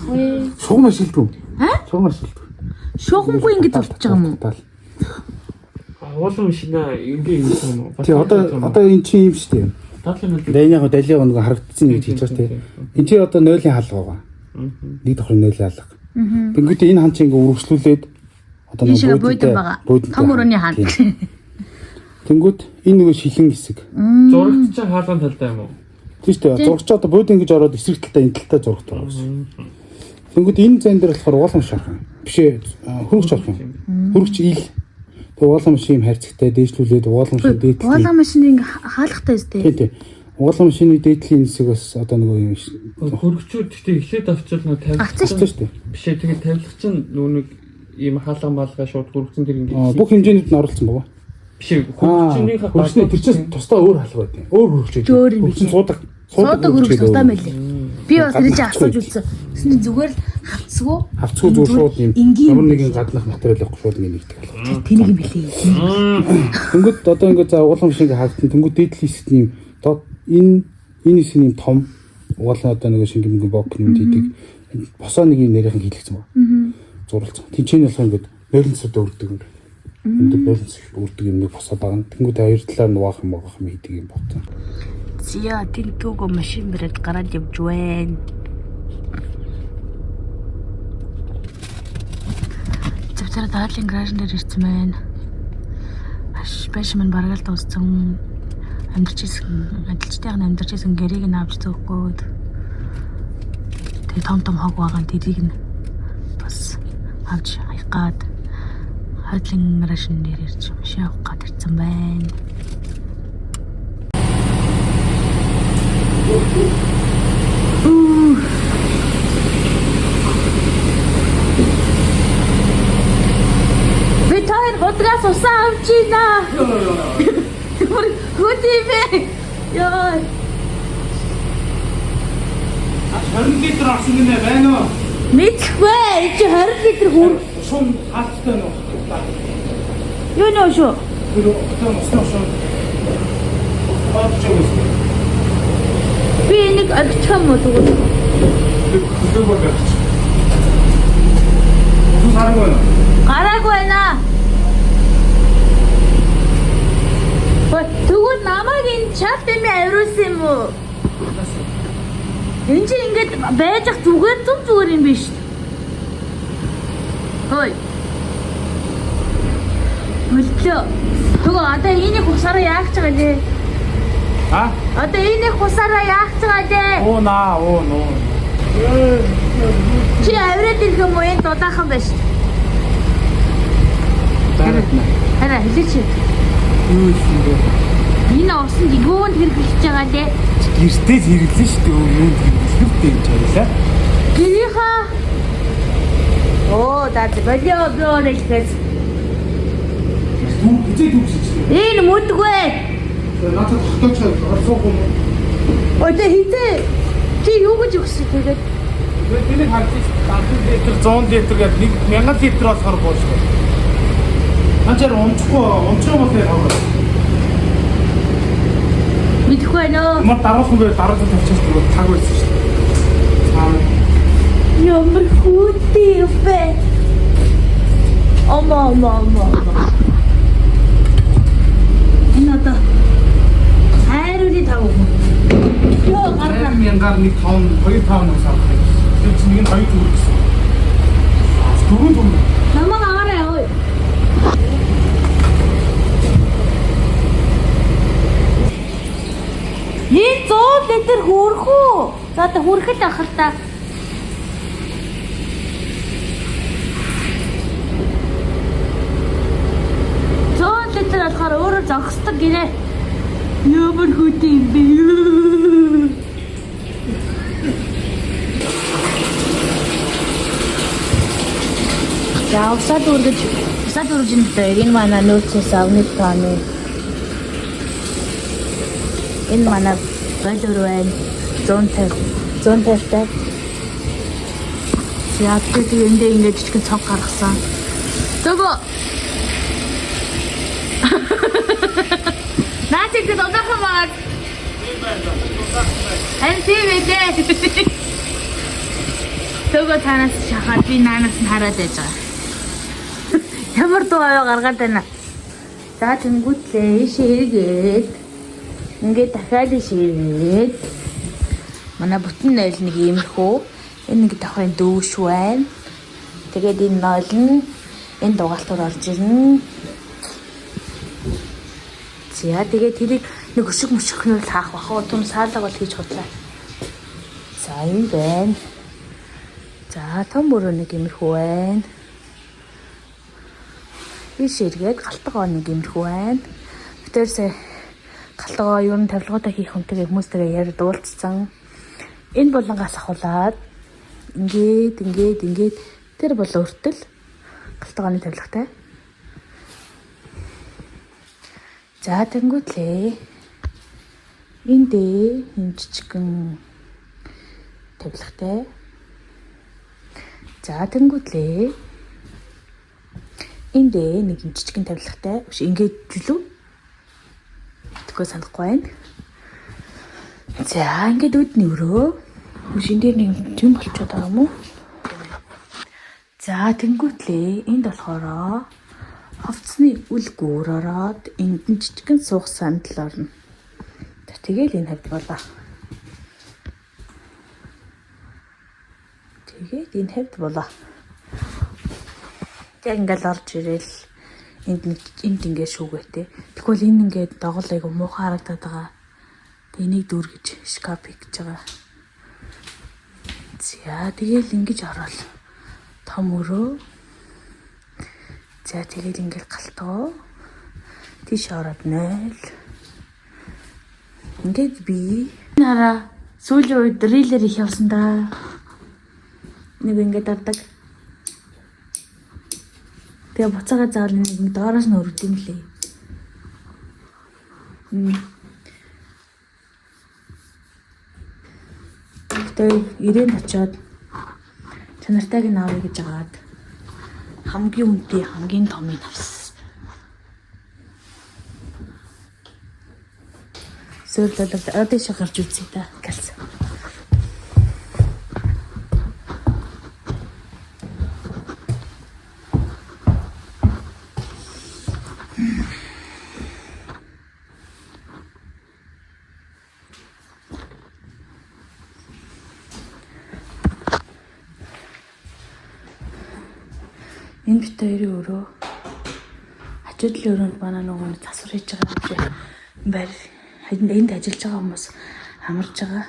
вэ? Шугам шилдэг. Шугам шилдэг. Шугамгүй ингэж уртж байгаа юм уу? Уулын машина ингээ юм уу? Тий одоо эн чинь юм шүү дээ. Дэйнийхөө далийн нэг харагдсан гэж хэлж байгаа тий. Энд чи одоо 0-ын хаалга байгаа. Нэг давхар 0-ын хаалга. Тэнгүүтээ энэ хаан чи ингээ үргэлжлүүлээд одоо нэг буудлын том өрөөний хаан. Тэнгүүт энэ нэг шилэн хэсэг. Зурагт чинь хаалган талтай юм уу? Тийм шүү дээ. Зурагч одоо бууд ингэж ороод эсрэг талтай энэ талтай зурагт байгаа гэсэн. Тэнгүүт энэ зан дээр болохоор уулан шархан. Бишээ хөрөгч орох юм. Хөрөгч ил. Тэгээ уулан машин хайрцагтай дээшлүүлээд уулан машин дээдлээ. Уулан машин ингээ хаалгатай өстэй. Тийм. Уулан машины дээдлийн хэсэг бас одоо нэг юм шиг. Хөрөгчүүд гэхдээ эхлээд авчвал нөө тавьчихсан шүү дээ. Бишээ тэгээ тавилах чинь нүг ийм хаалган маалгаа шууд хөрөгцөн тэр ингээ. Бүх хэмжээнд нь оруулсан байгаа. Бишээ хөрөгчнийхээ хөрөгчний тэр чинь тусдаа өөр хаалга байдаг. Өөр хөрөгч. Хөрөгч суудаг хөрөгч тусдаа мэлээ. Би бас тэр чинь асууж үзсэн. Тэсний зүгээр л хавцгүй зүгээр шууд юм ямар нэгэн гаднах материал авах шууд нэгдэг алга. Тэнийг юм билээ. Тэнгүүд одоо ингээд за уулан машиныг хаагдсан. Тэнгүүд дээдлийн хэсэгт юм доод энэ хэсэг юм том уулан одоо нэг шингэн бок юм хийдэг. Босоо нэг юм нэрийнх нь хийлгцэн баг. Зурлцсан. Тинчэн болох ингээд балансд өрдөг юм. Энд баланс их өрдөг юм нэг босоо багна. Тэнгүүд хоёр талаар нугаах юм хийдэг юм боцсон. Зя тинкүүг машин бэрээд гараад явж байна. Зөвхөн даалын гаражн дээр ирсэн байна. Ашбаш мань баргалт ууссан. Амжилттай амьдарч исэн гэрийг нь авч зөөхгүй. Тэгээ том хог байгаа тэрийг нь бас авч хайгаад хадлын гаражн дээр ирж машин авах гээд ирсэн байна. Битээр ходрас усаа авчина. Хөдөлмөр. Яа. 20 литр авсан гинэ байна уу? Мэдгүй. Чи 20 литр хүр. Шум хаттай нөө. Юу нөө шүү? Би нэг агч юм уу тэгвэл. Гараагүй байна. Тэгвэл намайг энэ чат дэмий авируулсан юм уу? Энд чинь ингэж байж ах зүгээр юм биш. Хөөе. Мөлтлөө. Тэгвэл одоо энийг хусаараа яах гэж байгаа нэ? Одоо энийг хусаараа яах гэж байгаа нэ? Чи авираад ирэх юм уу? Энэ дудаахан байж. Хараа хэлээч. Юу юм бэ? Энэ усан юунд хэрэглэж байгаа лээ? Гэртээ хэрэглэн шүү дээ. Юунд хэрэглэвтэй юм чарилаа. Гэрийнхаа. Даад болио. Түг хизээ түг шижтэй. Энэ мэдгүй. Надад тогтооч орсоогүй юм. Одоо хизээ чи юу гэж өгсөн тэгээд тэнийг харж 10 литр 100 литр гэдэг 1000 литр болохоор боошгүй. Ханчаар умчгүй бол яваа. мэдгүй нөө. Мод дараах үгээр дараах тавьчихсан бол таг байсан шүү дээ. Ямар хүүтэй бэ? Омо. Энэ одоо хайрууны тав. Йоо гарна. Мянгаар нэг тон 2 тонн авах юм. Тэр чинь нэг нь 2 төгрөг гэсэн. Дөрөв төгрөг. Намайг аваарай ой. Энэ 100 литр хүрэх үү? За одоо хүрэхэд ах л та. Литр болохоор өөрөө зогсдог гинэ. Ямар хүүтэй юм бэ? За усаад үргэж энэ манай нөөцөөс авны тооны. Энэ манай болор байна. 150 таа. Яг тэгээд эндээ ингэж жижигэн цог гаргасан. Төгөө Наатик додохон баг. Эн тийм ээ. Төгөө цаанаас шахаад би наанаас нь хараад байж байгаа. Ямар дуу аваа гаргаад байна. За тэнгүүтлээ ширгээд ингээд дахиад ширгээд манай бүтэн нойл нэг иймэрхүү энэ нэг давхрын дүүш байна. Тэгээд энэ нойл нь энэ дугаалтаар орж ирнэ. За тэгээд тэрийг нэг өшиг мөшгнүүл хаах бахуу түн саалга бол хийж худлаа. За юм байна. За том бүрөө нэг иймэрхүү байна. Ишэргээд галтгоо нэг иймэрхүү байна. Битэрсээ галтгоо юу н тавилгуудаа хийх хүнтэйгээ хүмүүстэйгээ яриад уулзсан. Энэ болонгаас ахуулаад ингээд тэр бол өртөл галтгооны тавилгатай. За тэнгүүтлээ энд энэ жижигхэн тавилгатай. За тэнгүүтлээ энд нэг жижигхэн тавилгатай. Биш ингээд зүлүү. Тэгвэл санахгүй байна. За ингээд үүдний өрөө. Биш энэ дээр нэг юм болчиход байгаа юм уу? За тэнгүүтлээ энд болохоор ховцны үл гүүр ороод энд нь жижигхэн суух сандал орно. Тэгэл энэ хавьд болоо. Тэгээд энэ хавьд болоо. Тэг ингээл орж ирэл энд ингээд шүүгээтэй. Тэгвэл энэ ингээд доголь айгу муухай харагдаад байгаа. Тэг энийг дүүргэж шкаф хийж байгаа. За тэгэл ингэж ороод том өрөө. За тэгэл ингээл галтгоо. Тийш ороод 0. Ингээд би нараа сүүлийн үед дриллер их явсан да. Нэг ингээд авдаг. Тэгээ буцаага заавал нэг доороос нь өргөд юм лээ. Тэгээ ирээн очиод чанартайг нь авъя гэж агаад хамгийн үнэтэй хамгийн томыг авсан. Сөрлөлд одоо шахарч үзье та гэлсэн. Энэ бит хоёрын өрөө хажуудлын өрөөнд манай нөгөө засвар хийж байгаа юм байна. Энд ажиллаж байгаа хүмүүс хамарж байгаа.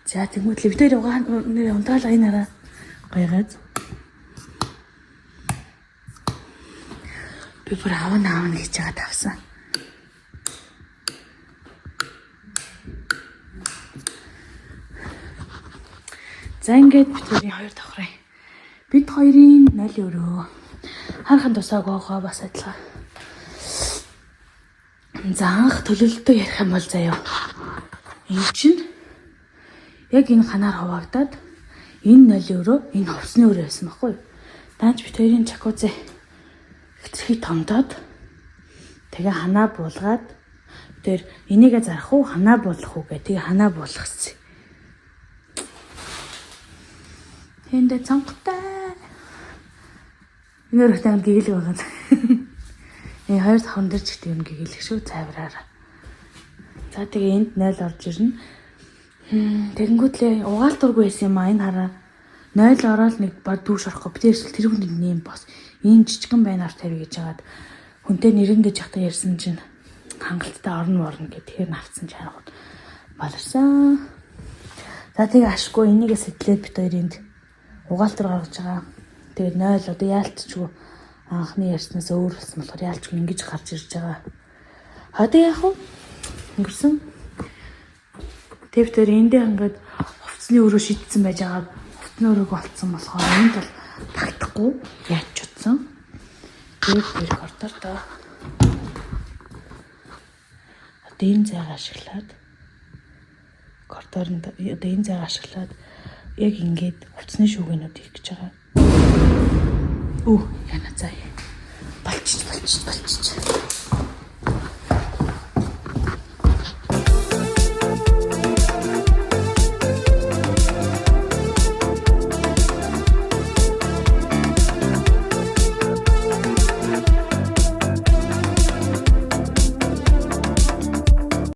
За тэгмэдлээ бит хоёр нэр унтраал айнараа гайгаад. Би бүр аавна гэж байгаа тавсан. За ингээд бит хоёрын хоёр давхрын. Бид хоёрын 0 өрөө. Харахын тусаагаа бас адилхан. За анх төлөвлөлтөө ярих юм бол заяа. Энэ чинь яг энэ ханаар хуваагдаад энэ 0 өрөө, энэ ховсны өрөө байсан байхгүй юу? Даанч бит хоёрын чакузе хэцхий томдоод тэгээ ханаа буулгаад тэр энийгээ зарах уу, ханаа буулах уу гэх тэгээ ханаа буулгасан. Эндэ цангатай. Энэ өрхтэн гэгэл байгаа. Энэ хоёр давхан дээр ч гэдэг юм гэгээлэх шүү цайвраараа. За тэгээ энд 0 орж ирнэ. Тэгэнгүүтлээ угаалт дургүй байсан юм а энэ хараа 0 ороод нэг баг дүүш орохгүй. Би эсвэл тэр хүнд нэм бос. Ийм жижигэн байнаар тавь гэж хагаад хүнтэй нэрэнгэж явахтаа ярьсан чинь хангалттай орно гэд тэгэхээр навцсан чанарууд баларсан. За тэгээ ашгүй энийгээ сэтлээд бит хоёр энд угаалт дург гаргаж байгаа. Тэгээд 0 одоо яалтчгүй анхны ярьснаас өөр болсон болохоор яалтчгүй ингэж гарч ирж байгаа. Одоо яах вэ? Өнгөрсөн. Тэвтэр эндээ ингээд хувцсны өрөө шидсэн байж байгаа. Хувцсны өрөөг олцсон болохоор энд бол тагтахгүй яаж ч утсан. Тэгээд тэр картаар та одоо энэ зайг ашиглаад картаар одоо энэ зайг ашиглаад яг ингээд хувцсны шүүгэнүүд хийх гэж байгаа. Яна заа. Болчих.